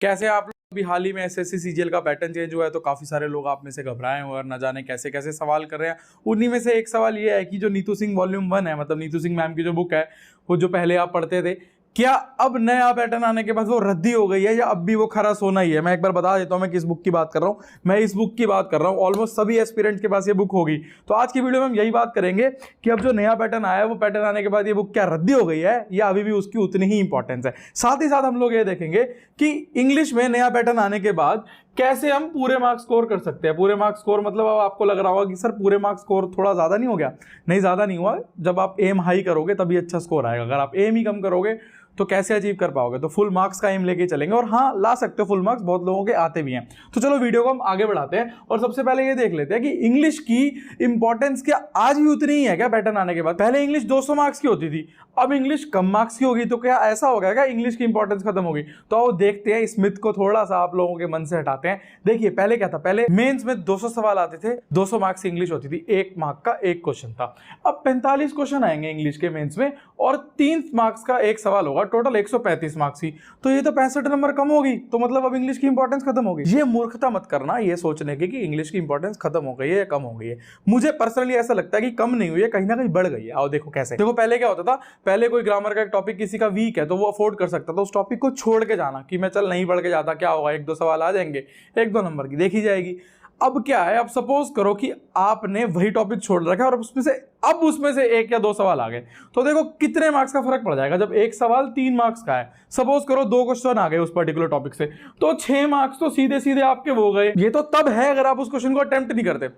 कैसे आप लोग अभी हाल ही में एसएससी सीजीएल का पैटर्न चेंज हुआ है तो काफी सारे लोग आप में से घबराए हुए और न जाने कैसे कैसे सवाल कर रहे हैं। उन्हीं में से एक सवाल ये है कि जो नीतू सिंह वॉल्यूम 1 है, मतलब नीतू सिंह मैम की जो बुक है, वो जो पहले आप पढ़ते थे, क्या अब नया पैटर्न आने के बाद वो रद्दी हो गई है या अब भी वो खरा सोना ही है? मैं एक बार बता देता हूं मैं किस बुक की बात कर रहा हूं। मैं इस बुक की बात कर रहा हूं, ऑलमोस्ट सभी एस्पिरेंट्स के पास ये बुक होगी। तो आज की वीडियो में हम यही बात करेंगे कि अब जो नया पैटर्न आया है वो पैटर्न आने के बाद ये बुक क्या रद्दी हो गई है या अभी भी उसकी उतनी ही इंपॉर्टेंस है। साथ ही साथ हम लोग ये देखेंगे कि इंग्लिश में नया पैटर्न आने के बाद कैसे हम पूरे मार्क्स स्कोर कर सकते हैं। पूरे मार्क्स स्कोर मतलब अब आपको लग रहा होगा कि सर पूरे मार्क्स स्कोर थोड़ा ज्यादा नहीं हो गया? नहीं, ज्यादा नहीं हुआ। जब आप एम हाई करोगे तभी अच्छा स्कोर आएगा। अगर आप एम ही कम करोगे तो कैसे अचीव कर पाओगे? तो फुल मार्क्स का एम लेके चलेंगे और हाँ, ला सकते हो फुल मार्क्स, बहुत लोगों के आते भी हैं। तो चलो वीडियो को हम आगे बढ़ाते हैं और सबसे पहले ये देख लेते हैं कि इंग्लिश की इंपॉर्टेंस क्या आज भी उतनी ही है क्या पैटर्न आने के बाद? पहले इंग्लिश 200 मार्क्स की होती थी, अब इंग्लिश कम मार्क्स की होगी। तो क्या ऐसा हो गया क्या इंग्लिश की इंपॉर्टेंस खत्म होगी? तो आओ देखते हैं, इस मिथ को थोड़ा सा आप लोगों के मन से हटाते हैं। देखिए पहले क्या था, पहले मेंस में 200 सवाल आते थे, 200 मार्क्स की इंग्लिश होती थी, 1 मार्क का एक क्वेश्चन था। अब 45 क्वेश्चन आएंगे इंग्लिश के मेंस में और 3 मार्क्स का एक सवाल होगा, टोटल 135 मार्क्स की। तो ये तो 65 नंबर कम होगी, तो मतलब अब इंग्लिश की इंपॉर्टेंस खत्म हो गई। ये मूर्खता मत करना ये सोचने की कि इंग्लिश की इंपॉर्टेंस खत्म हो गई है या कम हो गई है। मुझे पर्सनली ऐसा लगता है कि कम नहीं हुई है, कहीं ना कहीं बढ़ गई है। आओ देखो कैसे। देखो पहले क्या होता था, पहले कोई ग्रामर का एक टॉपिक किसी का वीक है तो वो अफोर्ड कर सकता था उस टॉपिक को छोड़ के जाना कि मैं चल नहीं पढ़ के जाता, क्या होगा 1-2 सवाल आ जाएंगे, 1-2 नंबर की देखी जाएगी। अब क्या है, अब सपोज करो कि आपने वही टॉपिक छोड़ रखा है और उसमें से 1 या 2 सवाल आ गए, तो देखो कितने मार्क्स का फर्क पड़ जाएगा। जब एक सवाल 3 मार्क्स का है, सपोज करो 2 क्वेश्चन आ गए उस पर्टिकुलर टॉपिक से, तो 6 मार्क्स तो सीधे सीधे आपके हो गए। ये तो तब है अगर आप उस क्वेश्चन को अटेम्प्ट नहीं करते।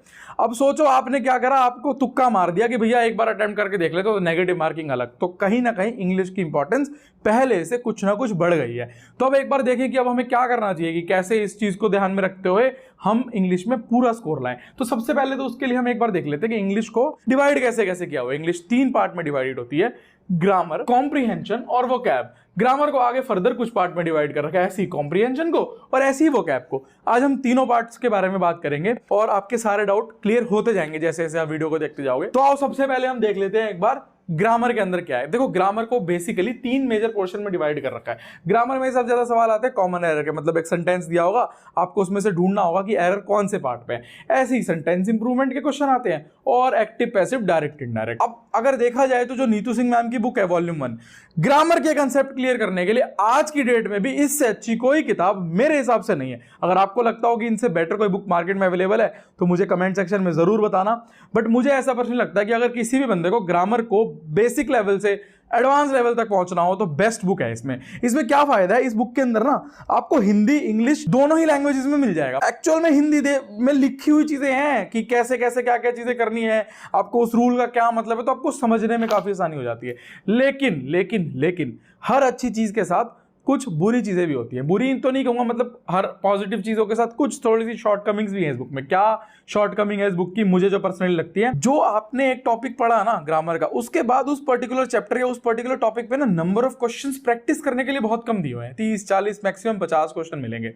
अब सोचो आपने क्या करा, आपको तुक्का मार दिया कि भैया एक बार अटेम्प्ट करके देख ले, तो नेगेटिव मार्किंग अलग। तो कहीं ना कहीं इंग्लिश की इंपॉर्टेंस पहले से कुछ ना कुछ बढ़ गई है। तो अब एक बार देखें कि अब हमें क्या करना चाहिए कि कैसे इस चीज को ध्यान में रखते हुए हम इंग्लिश में पूरा स्कोर लाएं। तो सबसे पहले तो उसके लिए हम एक बार देख लेते हैं कि इंग्लिश को डिवाइड कैसे कैसे किया हुआ है। इंग्लिश 3 पार्ट में डिवाइडेड होती है, ग्रामर, कॉम्प्रिहेंशन और वोकैब। ग्रामर को आगे फर्दर कुछ पार्ट में डिवाइड कर रखा है, ऐसी कॉम्प्रिहेंशन को और ऐसी ही वोकैब को। आज हम तीनों पार्ट्स के बारे में बात करेंगे और आपके सारे डाउट क्लियर होते जाएंगे जैसे जैसे आप वीडियो को देखते जाओगे। तो आओ सबसे पहले हम देख लेते हैं एक बार ग्रामर के अंदर क्या है। देखो ग्रामर को बेसिकली 3 मेजर पोर्शन में डिवाइड कर रखा है। ग्रामर में सबसे ज्यादा सवाल आते हैं कॉमन एरर के, मतलब एक सेंटेंस दिया होगा, आपको उसमें से ढूंढना होगा कि एरर कौन से पार्ट पे है। ऐसे ही सेंटेंस इंप्रूवमेंट के क्वेश्चन आते हैं और एक्टिव, पैसिव, डायरेक्ट, इनडायरेक्ट। अब अगर देखा जाए तो जो नीतू सिंह मैम की बुक है वॉल्यूम 1, ग्रामर के कंसेप्ट क्लियर करने के लिए आज की डेट में भी इससे अच्छी कोई किताब मेरे हिसाब से नहीं है। अगर आपको लगता हो कि इनसे बेटर कोई बुक मार्केट में अवेलेबल है तो मुझे कमेंट सेक्शन में जरूर बताना। बट मुझे ऐसा पर्सनली लगता है कि अगर किसी भी बंदे को ग्रामर को बेसिक लेवल से एडवांस लेवल तक पहुंचना हो तो बेस्ट बुक है। इसमें क्या फायदा है, इस बुक के अंदर ना आपको हिंदी इंग्लिश दोनों ही लैंग्वेजेस में मिल जाएगा। एक्चुअल में हिंदी में लिखी हुई चीजें हैं कि कैसे कैसे क्या क्या चीजें करनी है, आपको उस रूल का क्या मतलब है, तो आपको समझने में काफी आसानी हो जाती है। लेकिन लेकिन लेकिन हर अच्छी चीज के साथ कुछ बुरी चीजें भी होती हैं। बुरी तो नहीं कहूंगा, मतलब हर पॉजिटिव चीजों के साथ कुछ थोड़ी सी शॉर्टकमिंग्स भी हैं इस बुक में। क्या शॉर्टकमिंग है इस बुक की मुझे जो पर्सनली लगती है, जो आपने एक टॉपिक पढ़ा ना ग्रामर का, उसके बाद उस पर्टिकुलर चैप्टर या उस पर्टिकुलर टॉपिक पे ना नंबर ऑफ क्वेश्चंस प्रैक्टिस करने के लिए बहुत कम दिए हुए हैं। 30, 40, मैक्सिमम 50 क्वेश्चन मिलेंगे।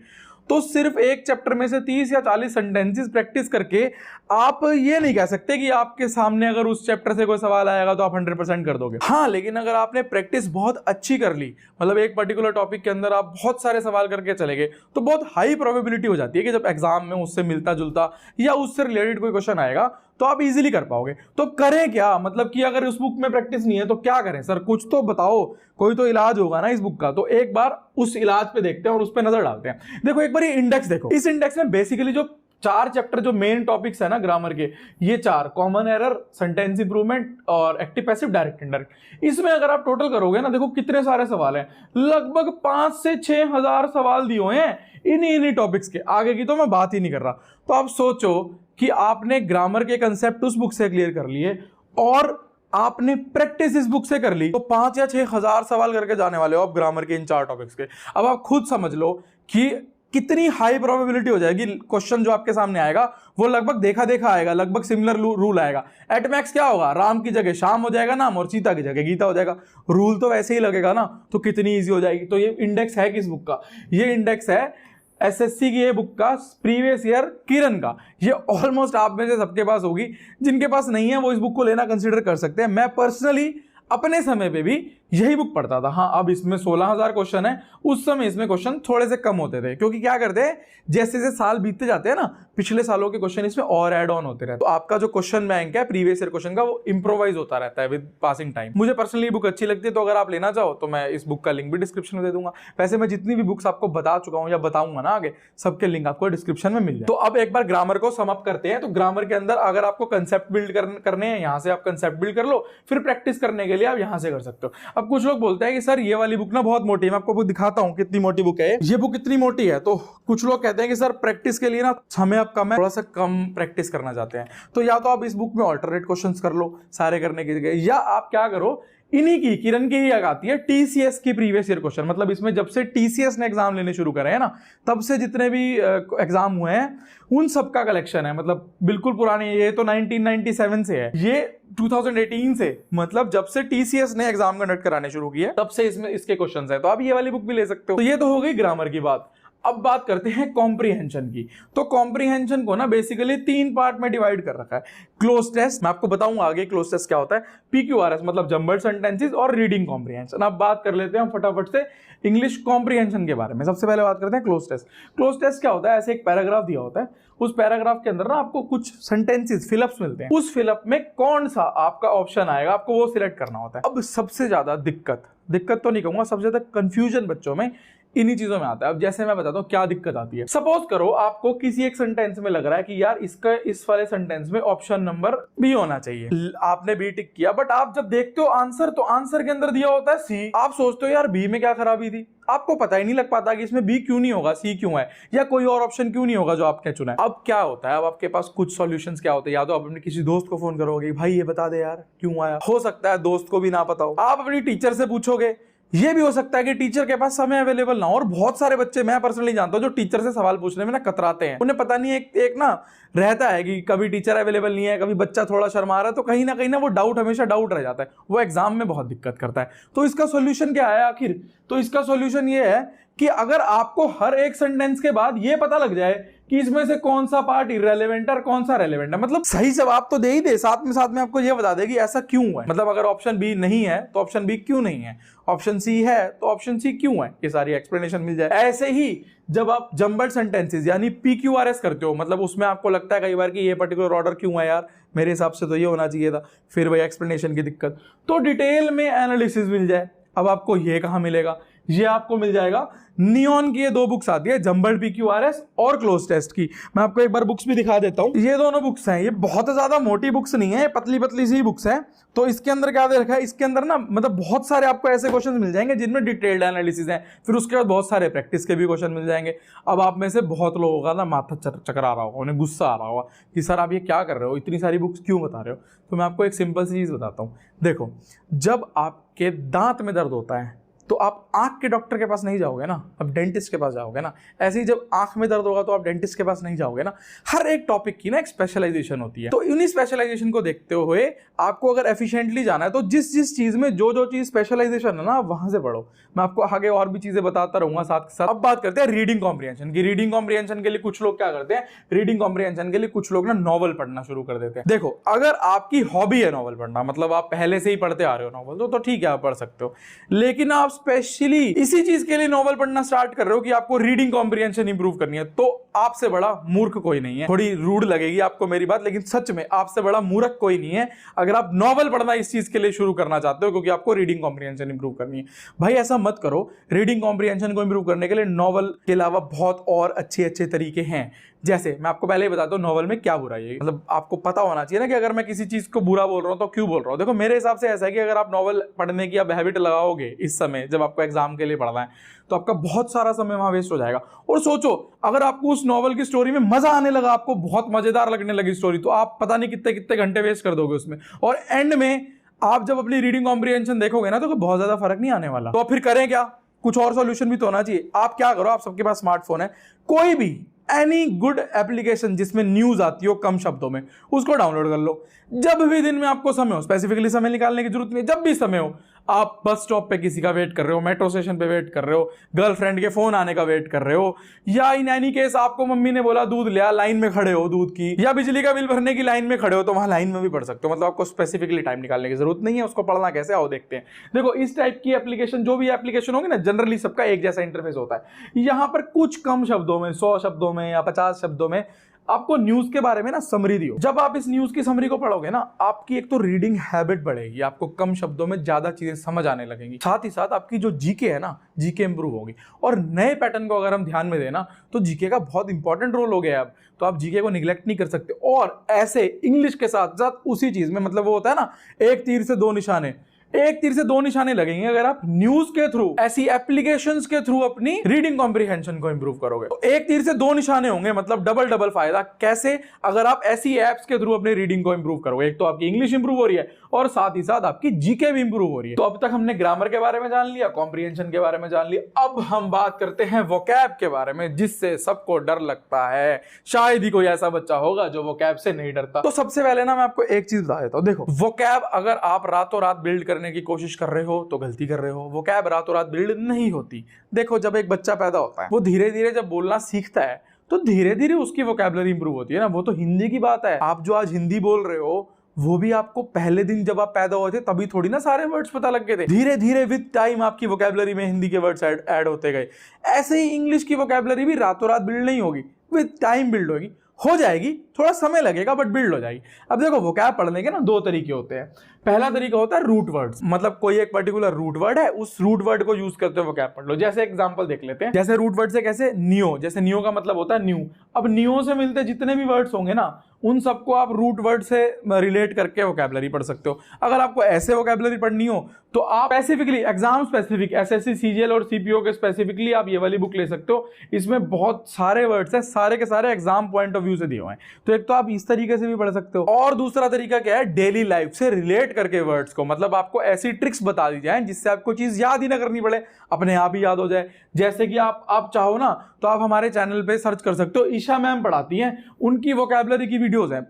तो सिर्फ एक चैप्टर में से 30 या 40 सेंटेंसेस प्रैक्टिस करके आप ये नहीं कह सकते कि आपके सामने अगर उस चैप्टर से कोई सवाल आएगा तो आप 100% कर दोगे। हाँ, लेकिन अगर आपने प्रैक्टिस बहुत अच्छी कर ली, मतलब एक पर्टिकुलर टॉपिक के अंदर आप बहुत सारे सवाल करके चले गए, तो बहुत हाई प्रोबेबिलिटी हो जाती है कि जब एग्जाम में उससे मिलता जुलता या उससे रिलेटेड कोई क्वेश्चन आएगा तो आप इजीली कर पाओगे। तो करें क्या, मतलब कि अगर उस बुक में प्रैक्टिस नहीं है तो क्या करें? सर कुछ तो बताओ, कोई तो इलाज होगा ना इस बुक का। तो एक बार उस इलाज पे देखते हैं और उस पे नजर डालते हैं। देखो एक बार ये इंडेक्स देखो। इस इंडेक्स में बेसिकली जो 4 चैप्टर जो मेन टॉपिक्स है ना ग्रामर के, ये 4 कॉमन एरर, सेंटेंस इंप्रूवमेंट और एक्टिव, पैसिव, डायरेक्ट, इनडायरेक्ट, इसमें अगर आप टोटल करोगे ना, देखो कितने सारे सवाल हैं। लगभग 5 से 6 हजार सवाल दिए हुए हैं इन्हीं टॉपिक्स के। आगे की तो मैं बात ही नहीं कर रहा। तो आप सोचो कि आपने ग्रामर के कंसेप्ट उस बुक से क्लियर कर लिए और आपने प्रैक्टिस इस बुक से कर ली, तो 5 या 6 हजार सवाल करके जाने वाले हो आप ग्रामर के इन 4 टॉपिक्स के। अब आप खुद समझ लो कि कितनी हाई प्रोबेबिलिटी हो जाएगी क्वेश्चन जो आपके सामने आएगा वो लगभग देखा देखा आएगा, लगभग सिमिलर रूल आएगा। एट मैक्स क्या होगा, राम की जगह श्याम हो जाएगा नाम और सीता की जगह गीता हो जाएगा। रूल तो वैसे ही लगेगा ना, तो कितनी ईजी हो जाएगी। तो ये इंडेक्स है किस बुक का? ये इंडेक्स है एसएससी की ये बुक का प्रीवियस ईयर किरण का। ये ऑलमोस्ट आप में से सबके पास होगी, जिनके पास नहीं है वो इस बुक को लेना कंसीडर कर सकते हैं। मैं पर्सनली अपने समय पे भी यही बुक पढ़ता था। हाँ, अब इसमें 16,000 क्वेश्चन है, उस समय इसमें क्वेश्चन थोड़े से कम होते थे, क्योंकि क्या करते हैं जैसे जैसे साल बीतते जाते हैं ना, पिछले सालों के क्वेश्चन इसमें और ऐड ऑन होते रहते हैं। तो आपका जो क्वेश्चन बैंक है प्रीवियस ईयर क्वेश्चन का, वो इंप्रोवाइज होता रहता है विद पासिंग टाइम। मुझे पर्सनली बुक अच्छी लगती है, तो अगर आप लेना चाहो तो मैं इस बुक का लिंक भी डिस्क्रिप्शन में दे दूंगा। वैसे मैं जितनी भी बुक्स आपको बता चुका हूं या बताऊंगा ना आगे, सबके लिंक आपको डिस्क्रिप्शन में मिल जाए। तो अब एक बार ग्रामर को सम अप करते हैं। तो ग्रामर के अंदर अगर आपको कंसेप्ट बिल्ड करने हैं, यहां से आप कंसेप्ट बिल्ड कर लो, फिर प्रैक्टिस करने के लिए आप यहां से कर सकते हो। अब कुछ लोग बोलते हैं कि सर ये वाली बुक ना बहुत मोटी है, मैं आपको बुक दिखाता हूं कितनी मोटी बुक है। ये बुक कितनी मोटी है, तो कुछ लोग कहते हैं कि सर प्रैक्टिस के लिए ना समय अब कम है, थोड़ा सा कम प्रैक्टिस करना चाहते हैं, तो या तो आप इस बुक में ऑल्टरनेट क्वेश्चंस कर लो सारे करने की जगह, या आप क्या करो, इन्हीं की किरण की ही आती है टीसीएस की प्रीवियस ईयर क्वेश्चन। मतलब इसमें जब से टीसीएस ने एग्जाम लेने शुरू करे हैं ना, तब से जितने भी एग्जाम हुए हैं उन सब का कलेक्शन है। मतलब बिल्कुल पुराने, ये तो 1997 से है, ये 2018 से, मतलब जब से टीसीएस ने एग्जाम कंडक्ट कराने शुरू किए तब से इसमें इसके क्वेश्चंस हैं। तो आप ये वाली बुक भी ले सकते हो। तो ये तो हो गई ग्रामर की बात। अब बात करते हैं कॉम्प्रीहेंशन की। तो कॉम्प्रीहेंशन को ना बेसिकली 3 पार्ट में डिवाइड कर रखा है। क्लोज टेस्ट, मैं आपको बताऊंगा आगे क्लोज टेस्ट क्या होता है, पीक्यूआरएस मतलब जंबल्ड सेंटेंसेस, और रीडिंग कॉम्प्रीहेंशन। अब बात कर लेते हैं फटाफट से इंग्लिश कॉम्प्रीहेंशन के बारे में। सबसे पहले बात करते हैं क्लोज टेस्ट। क्लोज टेस्ट क्या होता है, ऐसे एक पैराग्राफ दिया होता है, उस पैराग्राफ के अंदर ना आपको कुछ सेंटेंसेस फिलअप्स मिलते हैं, उस फिलअप में कौन सा आपका ऑप्शन आएगा आपको वो सिलेक्ट करना होता है। अब सबसे ज्यादा दिक्कत तो नहीं कहूंगा, सबसे ज्यादा कंफ्यूजन बच्चों में इन्हीं चीजों में आता है। अब जैसे मैं बताता हूँ क्या दिक्कत आती है। सपोज करो आपको किसी एक सेंटेंस में लग रहा है कि यार इसका इस वाले सेंटेंस में ऑप्शन नंबर बी होना चाहिए, आपने बी टिक किया, बट आप जब देखते हो आंसर, तो आंसर के अंदर दिया होता है सी। आप सोचते हो यार बी में क्या खराबी थी, आपको पता ही नहीं लग पाता कि इसमें बी क्यों नहीं होगा, सी क्यों है, या कोई और ऑप्शन क्यों नहीं होगा जो आपने चुना है। अब क्या होता है, अब आपके पास कुछ सॉल्यूशंस क्या होते हैं, या तो आप अपने किसी दोस्त को फोन करोगे, भाई ये बता दे यार क्यों आया, हो सकता है दोस्त को भी ना पता हो। आप अपनी टीचर से पूछोगे, ये भी हो सकता है कि टीचर के पास समय अवेलेबल ना हो। और बहुत सारे बच्चे मैं पर्सनली जानता हूं जो टीचर से सवाल पूछने में ना कतराते हैं, उन्हें पता नहीं एक ना रहता है कि कभी टीचर अवेलेबल नहीं है, कभी बच्चा थोड़ा शर्मा रहा है, तो कहीं ना वो डाउट हमेशा डाउट रह जाता है, वो एग्जाम में बहुत दिक्कत करता है। तो इसका सोल्यूशन क्या है आखिर, तो इसका सोल्यूशन ये है कि अगर आपको हर एक सेंटेंस के बाद ये पता लग जाए कि इसमें से कौन सा पार्ट इररेलेवेंट है और कौन सा रेलेवेंट है, मतलब सही जवाब तो दे ही दे, साथ में आपको ये बता दे कि ऐसा क्यों है। मतलब अगर ऑप्शन बी नहीं है तो ऑप्शन बी क्यों नहीं है, ऑप्शन सी है तो ऑप्शन सी क्यों है, ये सारी एक्सप्लेनेशन मिल जाए। ऐसे ही जब आप जंबल्ड सेंटेंसेस यानी पीक्यूआरएस करते हो, मतलब उसमें आपको लगता है कई बार कि ये पर्टिकुलर ऑर्डर क्यों है यार, मेरे हिसाब से तो ये होना चाहिए था, फिर वही एक्सप्लेनेशन की दिक्कत, तो डिटेल में एनालिसिस मिल जाए। अब आपको ये कहां मिलेगा, ये आपको मिल जाएगा नियॉन की ये 2 बुक्स आती है, जंबल्ड पीक्यूआरएस और क्लोज टेस्ट की। मैं आपको एक बार बुक्स भी दिखा देता हूं। ये दोनों बुक्स हैं, ये बहुत ज्यादा मोटी बुक्स नहीं है, पतली पतली सी बुक्स हैं। तो इसके अंदर क्या दे रखा है, इसके अंदर ना मतलब बहुत सारे आपको ऐसे क्वेश्चंस मिल जाएंगे जिनमें डिटेल्ड एनालिसिस है, फिर उसके बाद बहुत सारे प्रैक्टिस के भी क्वेश्चन मिल जाएंगे। अब आप में से बहुत लोगों का ना माथा चकरा रहा होगा, उन्हें गुस्सा आ रहा होगा कि सर आप ये क्या कर रहे हो, इतनी सारी बुक्स क्यों बता रहे हो। तो मैं आपको एक सिंपल सी चीज बताता हूँ। देखो, जब आपके दांत में दर्द होता है तो आप आंख के डॉक्टर के पास नहीं जाओगे ना, अब डेंटिस्ट के पास जाओगे ना। ऐसे ही जब आंख में दर्द होगा तो आप डेंटिस्ट के पास नहीं जाओगे ना। हर एक टॉपिक की ना एक स्पेशलाइजेशन होती है, तो इन्हीं स्पेशलाइजेशन को देखते हुए आपको अगर एफिशिएंटली जाना है तो जिस चीज में जो चीज स्पेशलाइजेशन है ना, वहां से पढ़ो। मैं आपको आगे और भी चीजें बताता रहूंगा साथ के साथ। अब बात करते हैं रीडिंग कॉम्प्रिहेंशन की। रीडिंग कॉम्प्रिहेंशन के लिए कुछ लोग क्या करते हैं, रीडिंग कॉम्प्रिहेंशन के लिए कुछ लोग ना नॉवल पढ़ना शुरू कर देते हैं। देखो, अगर आपकी हॉबी है नॉवल पढ़ना, मतलब आप पहले से ही पढ़ते आ रहे हो नॉवल, तो ठीक है आप पढ़ सकते हो। लेकिन आप स्पेशली इसी चीज के लिए नॉवल पढ़ना स्टार्ट कर रहे हो कि आपको रीडिंग कॉम्प्रिहेंशन इंप्रूव करनी है, तो आपसे बड़ा मूर्ख कोई नहीं है। थोड़ी रूड लगेगी आपको मेरी बात, लेकिन सच में आपसे बड़ा मूर्ख कोई नहीं है अगर आप नॉवल पढ़ना इस चीज के लिए शुरू करना चाहते हो, क्योंकि आपको रीडिंग कॉम्प्रिहेंशन इंप्रूव करनी है। भाई ऐसा मत करो, रीडिंग कॉम्प्रिहेंशन को इंप्रूव करने के लिए नॉवल के अलावा बहुत और अच्छे तरीके हैं। जैसे मैं आपको पहले ही बताता हूँ नॉवल में क्या बुराई है, मतलब आपको पता होना चाहिए ना कि अगर मैं किसी चीज को बुरा बोल रहा हूँ तो क्यों बोल रहा हूँ। देखो, मेरे हिसाब से ऐसा है कि अगर आप नॉवल पढ़ने की आप हैबिट लगाओगे इस समय जब आपको एग्जाम के लिए पढ़ना है, तो आपका बहुत सारा समय वहां वेस्ट हो जाएगा। और सोचो, अगर आपको उस नॉवल की स्टोरी में मजा आने लगा, आपको बहुत मजेदार लगने लगी स्टोरी, तो आप पता नहीं कितने घंटे वेस्ट कर दोगे उसमें, और एंड में आप जब अपनी रीडिंग कॉम्प्रिहेंशन देखोगे ना तो बहुत ज्यादा फर्क नहीं आने वाला। तो फिर करें क्या, कुछ और सॉल्यूशन भी तो होना चाहिए। आप क्या करो, आप सबके पास स्मार्टफोन है, कोई भी एनी गुड एप्लीकेशन जिसमें न्यूज आती हो कम शब्दों में, उसको डाउनलोड कर लो। जब भी दिन में आपको समय हो, स्पेसिफिकली समय निकालने की जरूरत नहीं, जब भी समय हो आप बस स्टॉप पे किसी का वेट कर रहे हो, मेट्रो स्टेशन पे वेट कर रहे हो, गर्लफ्रेंड के फोन आने का वेट कर रहे हो, या इन एनी केस आपको मम्मी ने बोला दूध ले आ, लाइन में खड़े हो दूध की, या बिजली का बिल भरने की लाइन में खड़े हो, तो वहां लाइन में भी पढ़ सकते हो। मतलब आपको स्पेसिफिकली टाइम निकालने की जरूरत नहीं है। उसको पढ़ना कैसे, आओ देखते हैं। देखो इस टाइप की एप्लीकेशन, जो भी एप्लीकेशन होगी ना, जनरली सबका एक जैसा इंटरफेस होता है। यहां पर कुछ कम शब्दों में, 100 शब्दों में या 50 शब्दों में आपको न्यूज के बारे में ना समरी दी हो। जब आप इस न्यूज की समरी को पढ़ोगे ना, आपकी एक तो रीडिंग हैबिट बढ़ेगी, आपको कम शब्दों में ज्यादा चीजें समझ आने लगेंगी। साथ ही साथ आपकी जो जीके है ना, जीके इंप्रूव होगी। और नए पैटर्न को अगर हम ध्यान में देना तो जीके का बहुत इंपॉर्टेंट रोल हो गया है अब। तो आप जीके को निगलेक्ट नहीं कर सकते। और ऐसे इंग्लिश के साथ साथ उसी चीज में, मतलब वो होता है ना, एक तीर से दो निशाने, एक तीर से दो निशाने लगेंगे अगर आप न्यूज के थ्रू, ऐसी एप्लीकेशंस के थ्रू अपनी रीडिंग कॉम्प्रिहेंशन को इंप्रूव करोगे। तो एक तीर से दो निशाने होंगे, मतलब डबल डबल फायदा। कैसे? अगर आप ऐसी एप्स के थ्रू अपनी रीडिंग को इंप्रूव करोगे। एक तो आपकी इंग्लिश इंप्रूव हो रही है और साथ ही साथ आपकी जीके भी इंप्रूव हो रही है। तो अब तक हमने ग्रामर के बारे में जान लिया, कॉम्प्रिहेंशन के बारे में जान लिया। अब हम बात करते हैं वोकैब के बारे में, जिससे सबको डर लगता है। शायद ही कोई ऐसा बच्चा होगा जो वोकैब से नहीं डरता। तो सबसे पहले ना मैं आपको एक चीज बता देता हूं। देखो, वोकैब अगर आप रातों रात बिल्ड करने की कोशिश कर रहे हो तो गलती कर रहे हो। वोकैब रातों रात बिल्ड नहीं होती। देखो, जब एक बच्चा पैदा होता है, वो धीरे धीरे जब बोलना सीखता है तो धीरे धीरे उसकी वोकैबुलरी इंप्रूव होती है ना। वो तो हिंदी की बात है। आप जो आज हिंदी बोल रहे हो, वो भी आपको पहले दिन जब आप पैदा हुए थे तभी थोड़ी ना सारे वर्ड्स पता लग गए थे। धीरे धीरे विद टाइम आपकी वोकैबुलरी में हिंदी के वर्ड्स ऐड होते गए। ऐसे ही इंग्लिश की वोकैबुलरी भी रातों रात बिल्ड नहीं होगी, विद टाइम बिल्ड होगी। हो जाएगी, थोड़ा समय लगेगा, बट बिल्ड हो जाएगी। अब देखो, वोकैब पढ़ने के ना दो तरीके होते हैं। पहला तरीका होता है रूट वर्ड्स, मतलब कोई एक पर्टिकुलर रूट वर्ड है, उस रूट वर्ड को यूज करते हुए वोकैब पढ़ लो। जैसे एग्जांपल देख लेते हैं। जैसे रूट वर्ड से कैसे, नियो, जैसे नियो का मतलब होता है न्यू। अब नियो से मिलते जितने भी वर्ड्स होंगे ना, उन सबको आप रूट वर्ड से रिलेट करके वोकैबुलरी पढ़ सकते हो। अगर आपको ऐसे वोकैबुलरी पढ़नी हो तो आप specifically exam specific, SSC, CGL और सीपीओ के स्पेसिफिकली आप ये वाली बुक ले सकते हो। इसमें बहुत सारे वर्ड्स हैं, सारे के सारे एग्जाम पॉइंट ऑफ व्यू से दिए हुए हैं। तो एक तो आप इस तरीके से भी पढ़ सकते हो। और दूसरा तरीका क्या है, डेली लाइफ से रिलेट करके वर्ड्स को, मतलब आपको ऐसी ट्रिक्स बता दी जाए जिससे आपको चीज याद ही ना करनी पड़े, अपने आप ही याद हो जाए। जैसे कि आप चाहो ना तो आप हमारे चैनल पे सर्च कर सकते हो, ईशा मैम पढ़ाती हैं, उनकी वोकैबुलरी की वीडियोस हैं,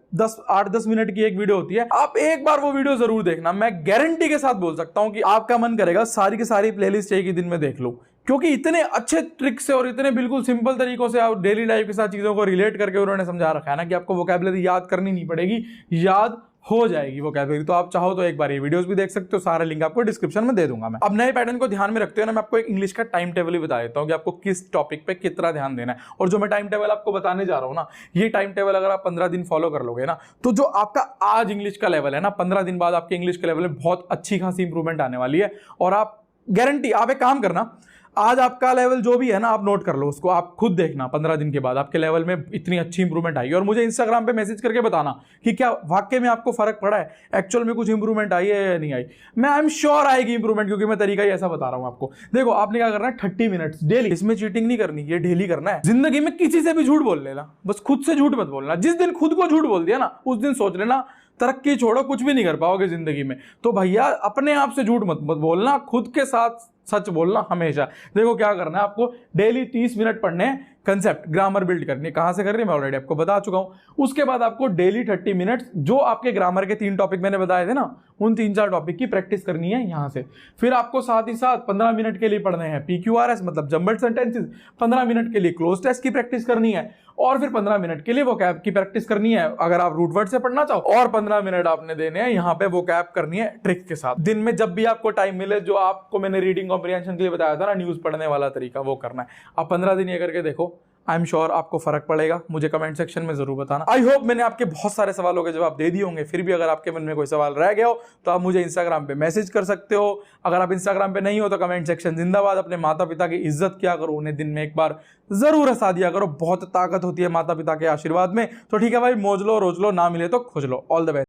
8-10 मिनट की एक वीडियो होती है। आप एक बार वो वीडियो जरूर देखना। मैं गारंटी के साथ बोल सकता हूं कि आपका मन करेगा सारी की सारी प्लेलिस्ट एक ही दिन में देख लो, क्योंकि इतने अच्छे ट्रिक से और इतने बिल्कुल सिंपल तरीकों से आप डेली लाइफ के साथ चीजों को रिलेट करके उन्होंने समझा रखा है ना कि आपको वोकैबुलरी याद करनी नहीं पड़ेगी, याद हो जाएगी वोकैबुलरी। तो आप चाहो तो एक बार ये वीडियोस भी देख सकते हो, सारा लिंक आपको डिस्क्रिप्शन में दे दूंगा मैं। अब नए पैटर्न को ध्यान में रखते हुए ना, मैं आपको एक इंग्लिश का टाइम टेबल ही बता देता हूँ कि आपको किस टॉपिक पे कितना ध्यान देना है। और जो मैं टाइम टेबल आपको बताने जा रहा हूँ ना, ये टाइम टेबल अगर आप 15 दिन फॉलो कर लोगे ना, तो जो आपका आज इंग्लिश का लेवल है ना, 15 दिन बाद आपके इंग्लिश के लेवल में बहुत अच्छी खासी इंप्रूवमेंट आने वाली है। और आप गारंटी, आप एक काम करना, आज आपका लेवल जो भी है ना, आप नोट कर लो उसको, आप खुद देखना 15 दिन के बाद आपके लेवल में इतनी अच्छी इंप्रूवमेंट आएगी। और मुझे इंस्टाग्राम पे मैसेज करके बताना कि क्या वाकई में आपको फर्क पड़ा है, एक्चुअल में कुछ इंप्रूवमेंट आई है या नहीं आई। मैं आई एम श्योर आएगी इंप्रूवमेंट, क्योंकि मैं तरीका ही ऐसा बता रहा हूं आपको। देखो, आपने क्या करना है, 30 मिनट्स डेली, इसमें चीटिंग नहीं करनी, ये डेली करना है। जिंदगी में किसी से भी झूठ बोल लेना, बस खुद से झूठ मत बोलना। जिस दिन खुद को झूठ बोल दिया ना, उस दिन सोच लेना तरक्की छोड़ो, कुछ भी नहीं कर पाओगे जिंदगी में। तो भैया अपने आप से झूठ मत बोलना, खुद के साथ सच बोलना हमेशा। देखो क्या करना है आपको, डेली 30 मिनट पढ़ने हैं, कंसेप्ट ग्रामर बिल्ड करनी है। कहां से करनी है मैं ऑलरेडी आपको बता चुका हूं। उसके बाद आपको डेली 30 मिनट्स जो आपके ग्रामर के 3 टॉपिक मैंने बताए थे ना, उन 3-4 टॉपिक की प्रैक्टिस करनी है यहां से। फिर आपको साथ ही साथ 15 मिनट के लिए पढ़ने हैं PQRS, मतलब जंबल्ड सेंटेंसेस। 15 मिनट के लिए क्लोज टेस्ट की प्रैक्टिस करनी है, और फिर 15 मिनट के लिए वोकैब की प्रैक्टिस करनी है अगर आप रूट वर्ड से पढ़ना चाहो। और 15 मिनट आपने देने हैं यहाँ पे वोकैब करनी है ट्रिक के साथ। दिन में जब भी आपको टाइम मिले, जो आपको मैंने रीडिंग कॉम्प्रिहेंशन के लिए बताया था ना, न्यूज पढ़ने वाला तरीका, वो करना है। आप 15 दिन ये करके देखो, आई एम श्योर आपको फर्क पड़ेगा। मुझे कमेंट सेक्शन में जरूर बताना। आई होप मैंने आपके बहुत सारे सवालों के जवाब दे दिए होंगे। फिर भी अगर आपके मन में कोई सवाल रह गया हो तो आप मुझे इंस्टाग्राम पे मैसेज कर सकते हो। अगर आप इंस्टाग्राम पे नहीं हो तो कमेंट सेक्शन जिंदाबाद। अपने माता पिता की इज्जत किया करो, उन्हें दिन में एक बार जरूर हंसा दिया करो, बहुत ताकत होती है माता पिता के आशीर्वाद में। तो ठीक है भाई, मौज लो रोज लो, ना मिले तो खोज लो। All the best.